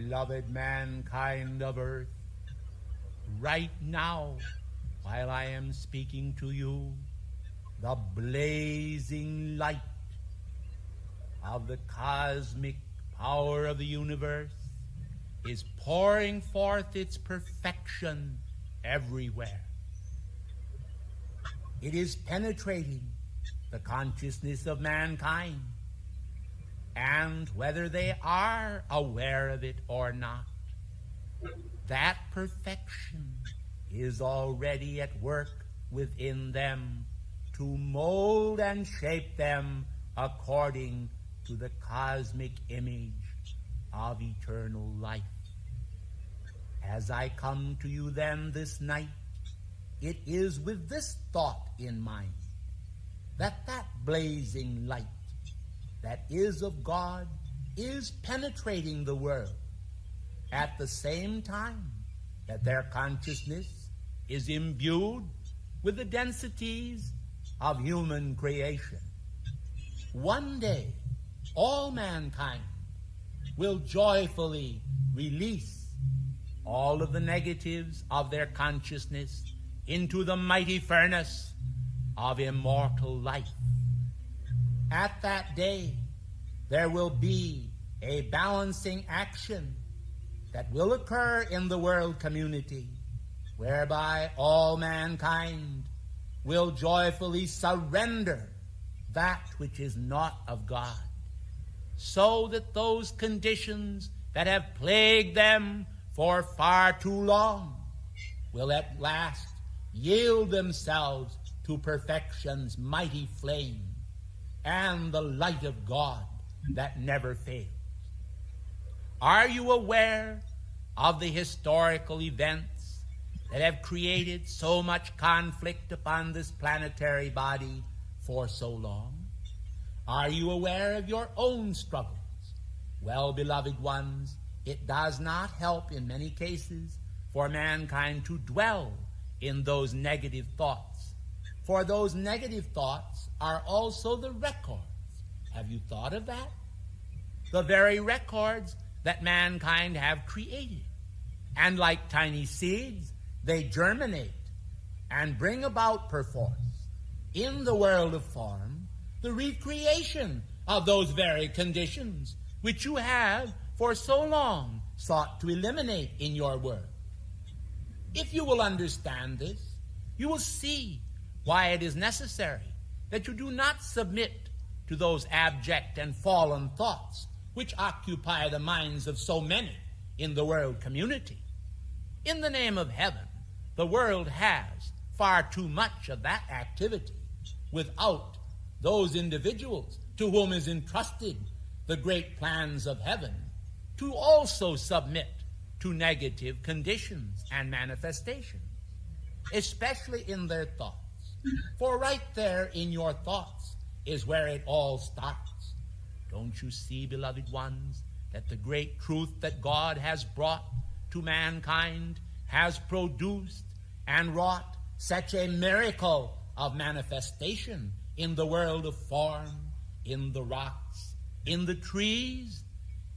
beloved mankind of earth, right now, while I am speaking to you, the blazing light of the cosmic power of the universe is pouring forth its perfection everywhere. It is penetrating the consciousness of mankind, and whether they are aware of it or not, that perfection is already at work within them to mold and shape them according to the cosmic image of eternal life. As I come to you then this night, it is with this thought in mind, that blazing light that is of God is penetrating the world at the same time that their consciousness is imbued with the densities of human creation. One day, all mankind will joyfully release all of the negatives of their consciousness into the mighty furnace of immortal life. At that day, there will be a balancing action that will occur in the world community, whereby all mankind will joyfully surrender that which is not of God, so that those conditions that have plagued them for far too long will at last yield themselves to perfection's mighty flame and the light of God that never fails. Are you aware of the historical events that have created so much conflict upon this planetary body for so long? Are you aware of your own struggles? Well, beloved ones, it does not help in many cases for mankind to dwell in those negative thoughts, for those negative thoughts are also the records. Have you thought of that? The very records that mankind have created. And like tiny seeds, they germinate and bring about perforce in the world of form the recreation of those very conditions which you have for so long sought to eliminate in your world. If you will understand this, you will see why it is necessary that you do not submit to those abject and fallen thoughts which occupy the minds of so many in the world community. In the name of heaven, the world has far too much of that activity without those individuals to whom is entrusted the great plans of heaven to also submit to negative conditions and manifestations, especially in their thoughts. For right there in your thoughts is where it all starts. Don't you see, beloved ones, that the great truth that God has brought to mankind has produced and wrought such a miracle of manifestation in the world of form, in the rocks, in the trees,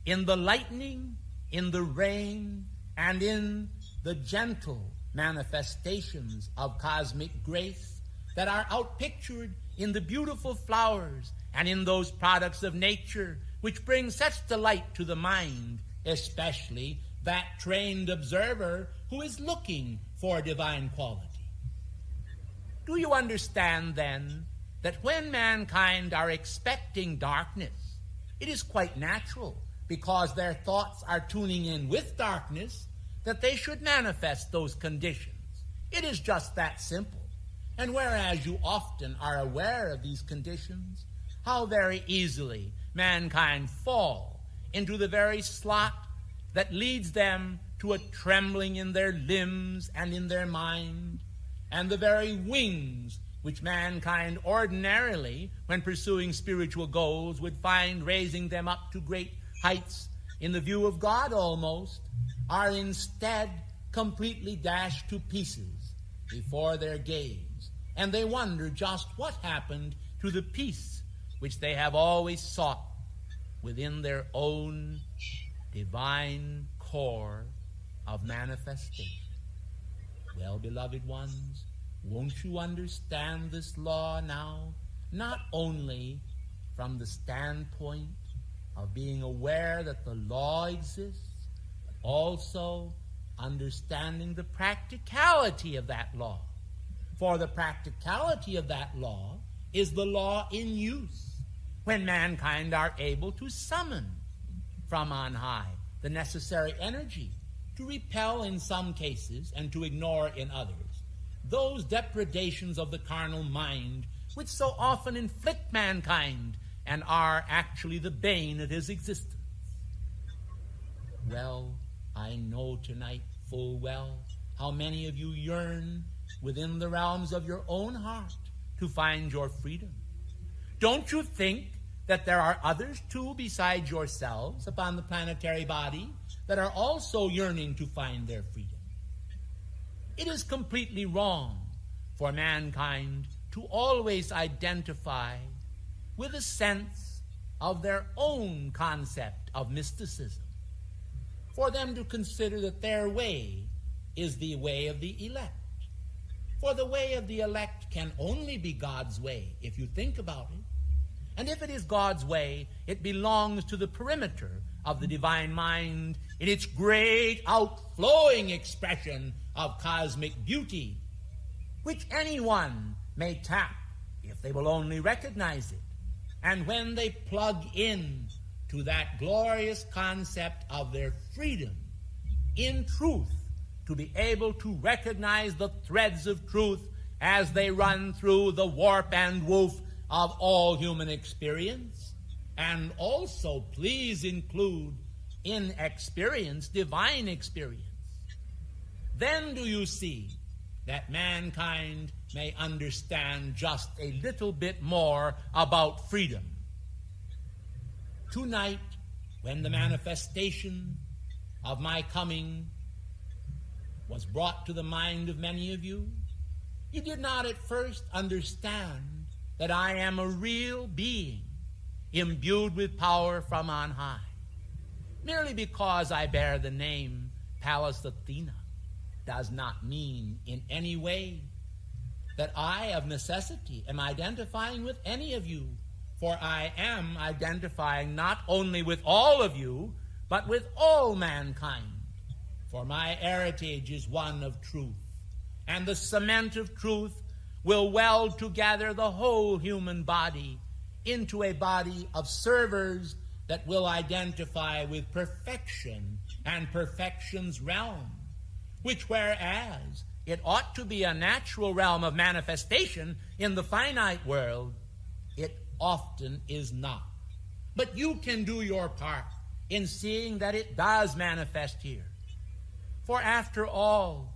in the lightning, in the rain, and in the gentle manifestations of cosmic grace that are outpictured in the beautiful flowers and in those products of nature which bring such delight to the mind, especially that trained observer who is looking for divine quality. Do you understand, then, that when mankind are expecting darkness, it is quite natural, because their thoughts are tuning in with darkness, that they should manifest those conditions? It is just that simple. And whereas you often are aware of these conditions, how very easily mankind fall into the very slot that leads them to a trembling in their limbs and in their mind, and the very wings which mankind ordinarily, when pursuing spiritual goals, would find raising them up to great heights in the view of God almost, are instead completely dashed to pieces before their gaze. And they wonder just what happened to the peace which they have always sought within their own divine core of manifestation. Well, beloved ones, won't you understand this law now, not only from the standpoint of being aware that the law exists, but also understanding the practicality of that law. For the practicality of that law is the law in use when mankind are able to summon from on high the necessary energy to repel in some cases and to ignore in others those depredations of the carnal mind which so often inflict mankind and are actually the bane of his existence. Well, I know tonight full well how many of you yearn within the realms of your own heart to find your freedom. Don't you think that there are others too besides yourselves upon the planetary body that are also yearning to find their freedom? It is completely wrong for mankind to always identify with a sense of their own concept of mysticism, for them to consider that their way is the way of the elect. For the way of the elect can only be God's way, if you think about it. And if it is God's way, it belongs to the perimeter of the divine mind in its great outflowing expression of cosmic beauty, which anyone may tap if they will only recognize it. And when they plug in to that glorious concept of their freedom in truth, to be able to recognize the threads of truth as they run through the warp and woof of all human experience, and also please include in experience divine experience, then do you see that mankind may understand just a little bit more about freedom. Tonight, when the manifestation of my coming was brought to the mind of many of you, you did not at first understand that I am a real being imbued with power from on high. Merely because I bear the name Pallas Athena does not mean in any way that I of necessity am identifying with any of you, for I am identifying not only with all of you, but with all mankind. For my heritage is one of truth, and the cement of truth will weld together the whole human body into a body of servers that will identify with perfection and perfection's realm, which whereas it ought to be a natural realm of manifestation in the finite world, it often is not. But you can do your part in seeing that it does manifest here. For after all,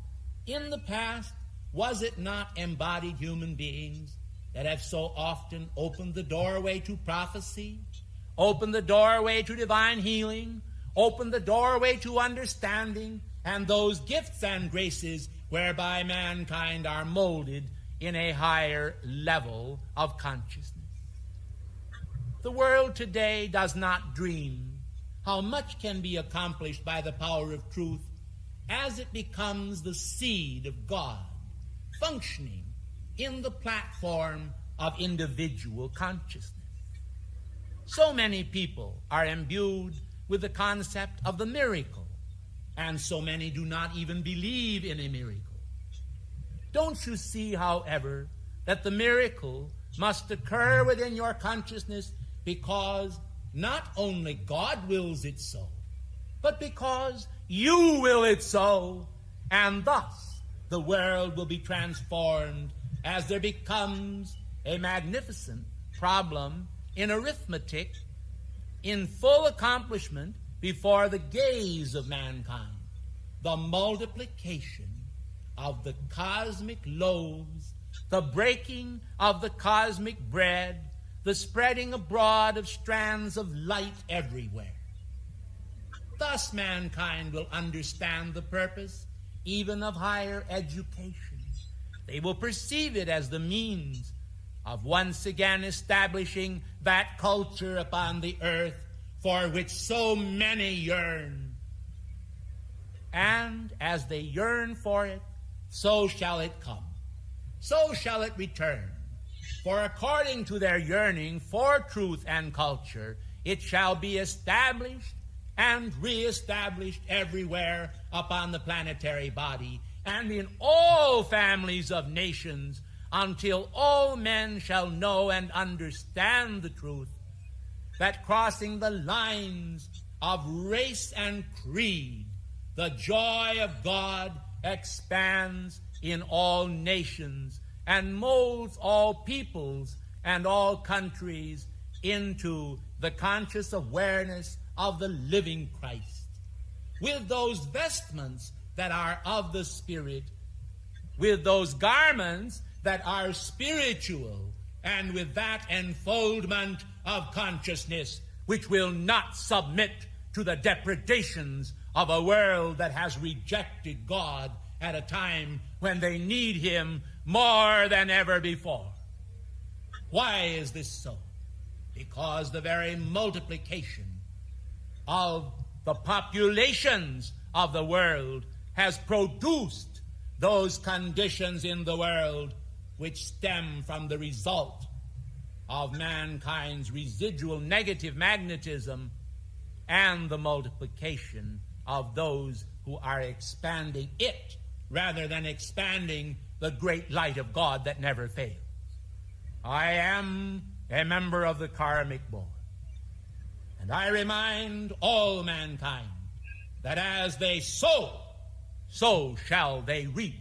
in the past, was it not embodied human beings that have so often opened the doorway to prophecy, opened the doorway to divine healing, opened the doorway to understanding, and those gifts and graces whereby mankind are molded in a higher level of consciousness? The world today does not dream how much can be accomplished by the power of truth as it becomes the seed of God, functioning in the platform of individual consciousness. So many people are imbued with the concept of the miracle, and so many do not even believe in a miracle. Don't you see, however, that the miracle must occur within your consciousness because not only God wills it so, but because you will it so, and thus the world will be transformed as there becomes a magnificent problem in arithmetic in full accomplishment before the gaze of mankind, the multiplication of the cosmic loaves, the breaking of the cosmic bread, the spreading abroad of strands of light everywhere. Thus mankind will understand the purpose even of higher education. They will perceive it as the means of once again establishing that culture upon the earth for which so many yearn. And as they yearn for it, so shall it come. So shall it return. For according to their yearning for truth and culture, it shall be established and reestablished everywhere upon the planetary body and in all families of nations, until all men shall know and understand the truth, that crossing the lines of race and creed, the joy of God expands in all nations and molds all peoples and all countries into the conscious awareness of the living Christ, with those vestments that are of the Spirit, with those garments that are spiritual, and with that enfoldment of consciousness which will not submit to the depredations of a world that has rejected God at a time when they need Him more than ever before. Why is this so? Because the very multiplication of the populations of the world has produced those conditions in the world which stem from the result of mankind's residual negative magnetism and the multiplication of those who are expanding it rather than expanding the great light of God that never fails. I am a member of the karmic board, and I remind all mankind that as they sow, so shall they reap.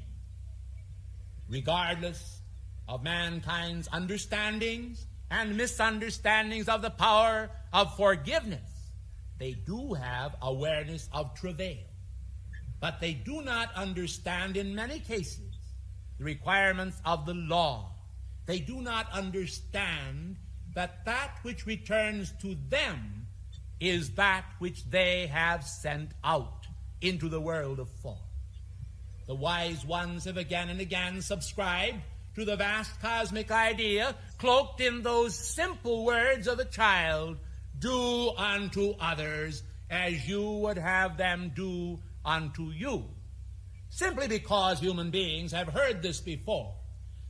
Regardless of mankind's understandings and misunderstandings of the power of forgiveness, they do have awareness of travail. But they do not understand in many cases the requirements of the law. They do not understand that that which returns to them is that which they have sent out into the world of form. The wise ones have again and again subscribed to the vast cosmic idea cloaked in those simple words of a child, do unto others as you would have them do unto you. Simply because human beings have heard this before,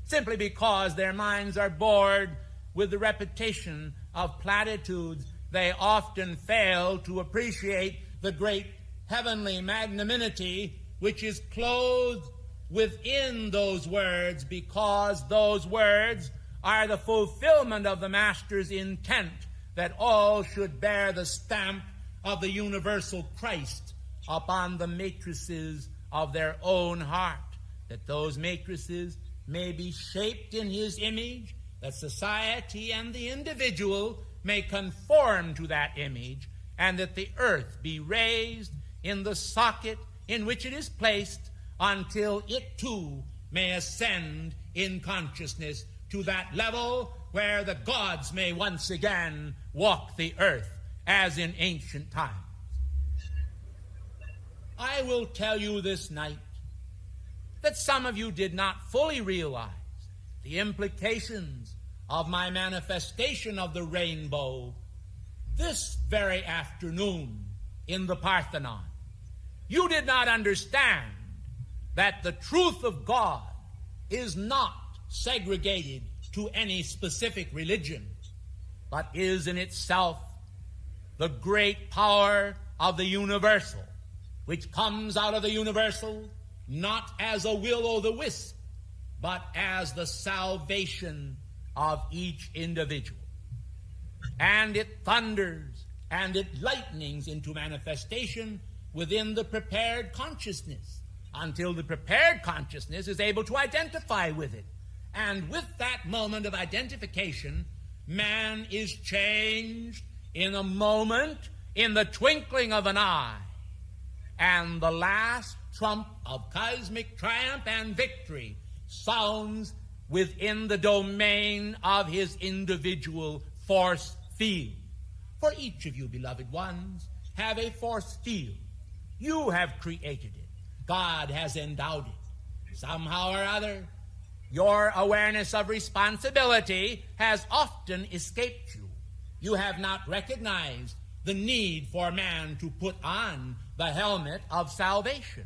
simply because their minds are bored with the repetition of platitudes, they often fail to appreciate the great heavenly magnanimity which is clothed within those words, because those words are the fulfillment of the Master's intent that all should bear the stamp of the universal Christ upon the matrices of their own heart, that those matrices may be shaped in His image, that society and the individual may conform to that image, and that the earth be raised in the socket in which it is placed until it too may ascend in consciousness to that level where the gods may once again walk the earth as in ancient times. I will tell you this night that some of you did not fully realize the implications of my manifestation of the rainbow this very afternoon in the Parthenon. You did not understand that the truth of God is not segregated to any specific religion, but is in itself the great power of the universal, which comes out of the universal not as a will-o'-the-wisp, but as the salvation of each individual. And it thunders and it lightnings into manifestation within the prepared consciousness until the prepared consciousness is able to identify with it. And with that moment of identification, man is changed in a moment, in the twinkling of an eye. And the last trump of cosmic triumph and victory sounds within the domain of his individual force field. For each of you, beloved ones, have a force field. You have created it. God has endowed it. Somehow or other, your awareness of responsibility has often escaped you. You have not recognized the need for man to put on the helmet of salvation.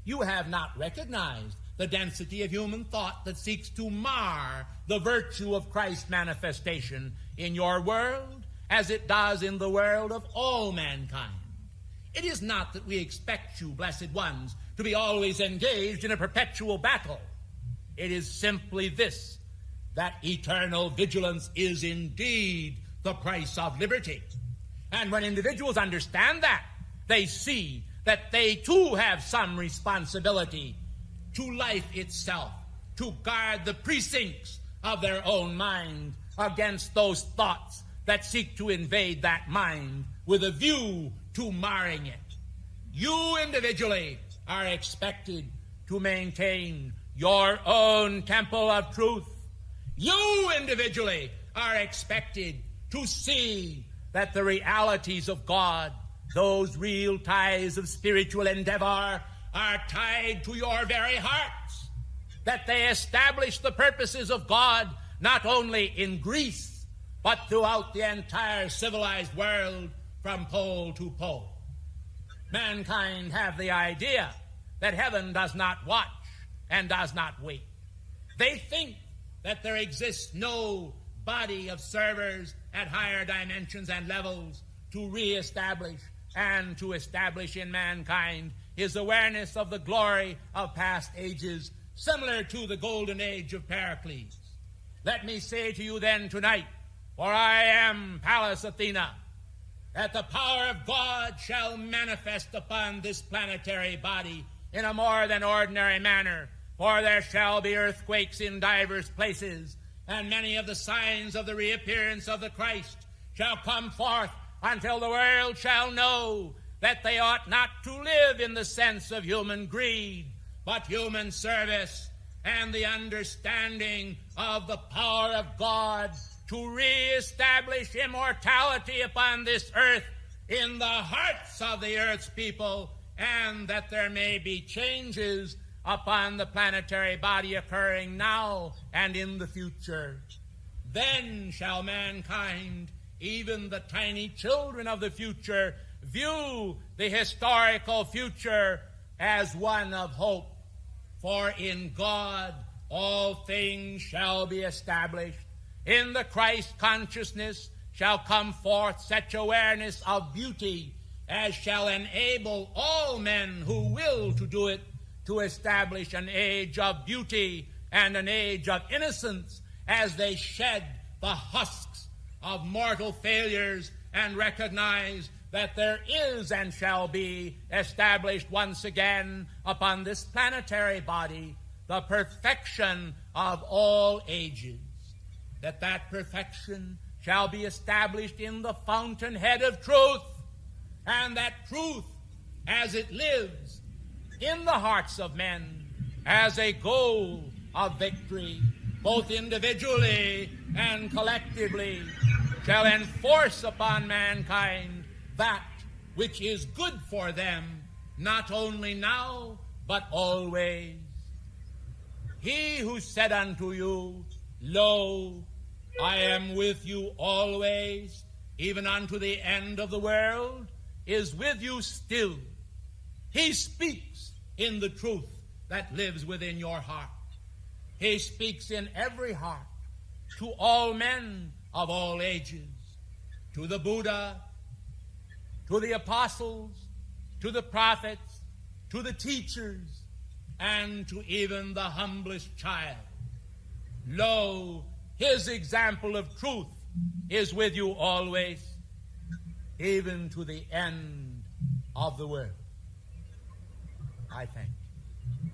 You have not recognized the density of human thought that seeks to mar the virtue of Christ's manifestation in your world as it does in the world of all mankind. It is not that we expect you, blessed ones, to be always engaged in a perpetual battle. It is simply this, that eternal vigilance is indeed the price of liberty. And when individuals understand that, they see that they too have some responsibility to life itself, to guard the precincts of their own mind against those thoughts that seek to invade that mind with a view to marring it. You individually are expected to maintain your own temple of truth. You individually are expected to see that the realities of God, those real ties of spiritual endeavor, are tied to your very hearts, that they establish the purposes of God not only in Greece, but throughout the entire civilized world from pole to pole. Mankind have the idea that heaven does not watch and does not wait. They think that there exists no body of servers at higher dimensions and levels to reestablish and to establish in mankind his awareness of the glory of past ages, similar to the golden age of Pericles. Let me say to you then tonight, for I am Pallas Athena, that the power of God shall manifest upon this planetary body in a more than ordinary manner, for there shall be earthquakes in divers places, and many of the signs of the reappearance of the Christ shall come forth until the world shall know that they ought not to live in the sense of human greed, but human service and the understanding of the power of God to reestablish immortality upon this earth in the hearts of the earth's people, and that there may be changes upon the planetary body occurring now and in the future. Then shall mankind, even the tiny children of the future, view the historical future as one of hope. For in God all things shall be established. In the Christ consciousness shall come forth such awareness of beauty as shall enable all men who will to do it to establish an age of beauty and an age of innocence as they shed the husks of mortal failures and recognize that there is and shall be established once again upon this planetary body the perfection of all ages, that perfection shall be established in the fountainhead of truth, and that truth as it lives in the hearts of men as a goal of victory, both individually and collectively, shall enforce upon mankind that which is good for them, not only now, but always. He who said unto you, Lo, I am with you always, even unto the end of the world, is with you still. He speaks in the truth that lives within your heart. He speaks in every heart, to all men of all ages, to the Buddha, to the apostles, to the prophets, to the teachers, and to even the humblest child. Lo, his example of truth is with you always, even to the end of the world. I thank you.